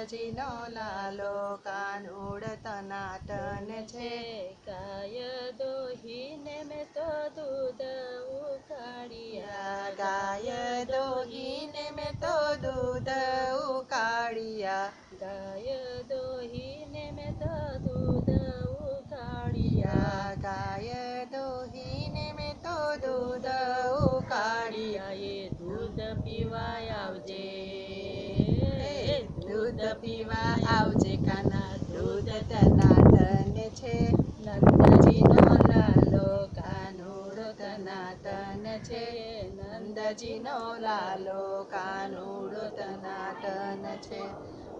નંદજીનો લાલો કાનુડો ટનાટન છે. ગાય દોહીને મેં તો દૂધ ઉકાળ્યા. ગાય દોહીને મેં તો દૂધ ઉકાળ્યા. ગાય દોહીને મેં તો દૂધ ઉકાળ્યા. ગાય દોહીને મેં તો દૂધ ઉકાળ્યા. એ દૂધ પીવા આવજે. દૂધ પીવા આવજે કાના દૂધ ટનાટન છે. નંદજીનો લાલો કાનુડો ટનાટન છે. નંદજીનો લાલો કાનુડો ટનાટન છે.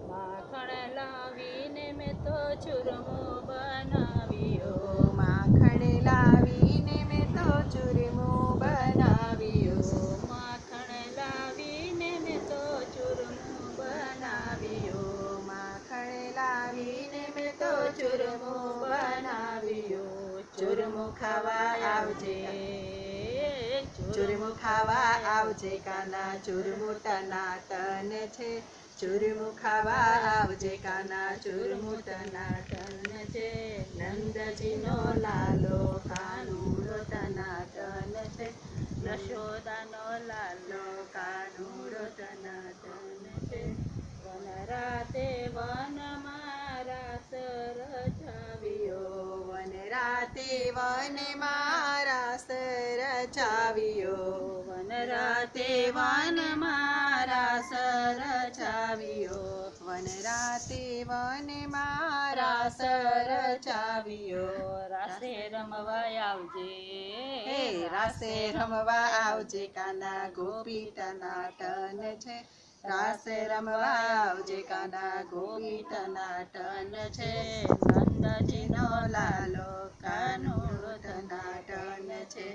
માખણ લાવીને મેં તો ચૂરમો બનાવ્યો. માખણ લાવીને મેં તો ચૂરમો બનાવ્યો. માખણ લાવીને મેં તો ચૂરમો બનાવ્યો. માખણ લાવીને મેં તો ચૂરમો બનાવ્યો. ચૂરમું ખાવા આવજે. ચૂરમું ખાવા આવજે કાના ચૂરમું ટનાટન છે. ચૂરમું ખાવા આવજે કાના ચૂરમું ટનાટન છે. નંદજીનો લાલો કાનુડો ટનાટન છે. યશોદાનો લાલો કાનુડો ટનાટન છે. વનરાતે વનમાં રાસ રચાવ્યો. વનરાતે વનમાં રાસ રચાવ્યો. વનરાતે વનમાં રાસ રચાવ્યો. વનરાતે વનમાં રાસ રચાવ્યો. રાસે રમવા આવજે. રાસે રમવા આવજે કાના ગોપી ટનાટન છે. રાસે રમવા આવજે કાના ગોપી ટનાટન છે. નંદજીનો લાલો કાનુડો ટનાટન છે.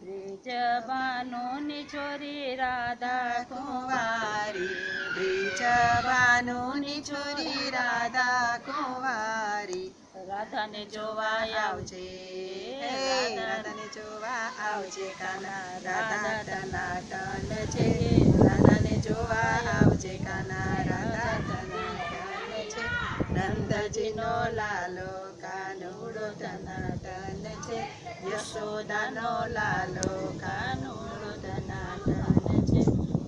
બ્રિજબાનુની છોરી રાધા કુંવારી. બ્રિજબાનુની છોરી રાધા કુંવારી. રાધાને જોવા આવજે. રાધાને જોવા આવજે કાના રાધા ટનાટન છે. રાધાને જોવા આવજે કાના રાધા ટનાટન છે. નંદજીનો લાલો કાનુડો ટનાટન છે. યશોદાનો લાલો કાનુડો ટનાટન છે.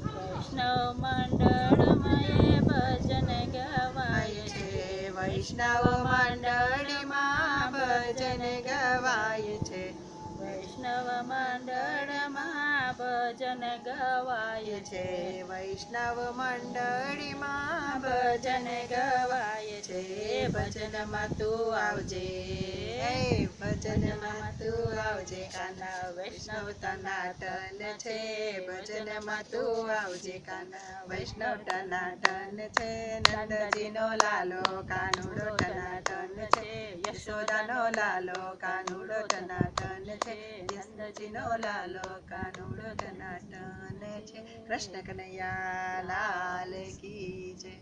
વૈષ્ણવ મંડળમાં એ ભજન ગવાય છે. વૈષ્ણવ મંડળીમાં ભજન ગવાય છે. વૈષ્ણવ મંડળમાં ભજન ગવાય છે. વૈષ્ણવ મંડળીમાં ભજન ગવાય છે. ભજનમાં તું આવજે. ભજનમાં તું આવજે કાના વૈષ્ણવ ટનાટન છે. ભજનમાં તું આવજે કાના વૈષ્ણવ ટનાટન છે. નંદજીનો લાલો કાનુડો ટનાટન છે. યશોદાનો લાલો કાનુડો ટનાટન છે. નંદજીનો લાલો કાનુડો ટનાટન છે. કૃષ્ણ કનૈયા લાલ કી જય.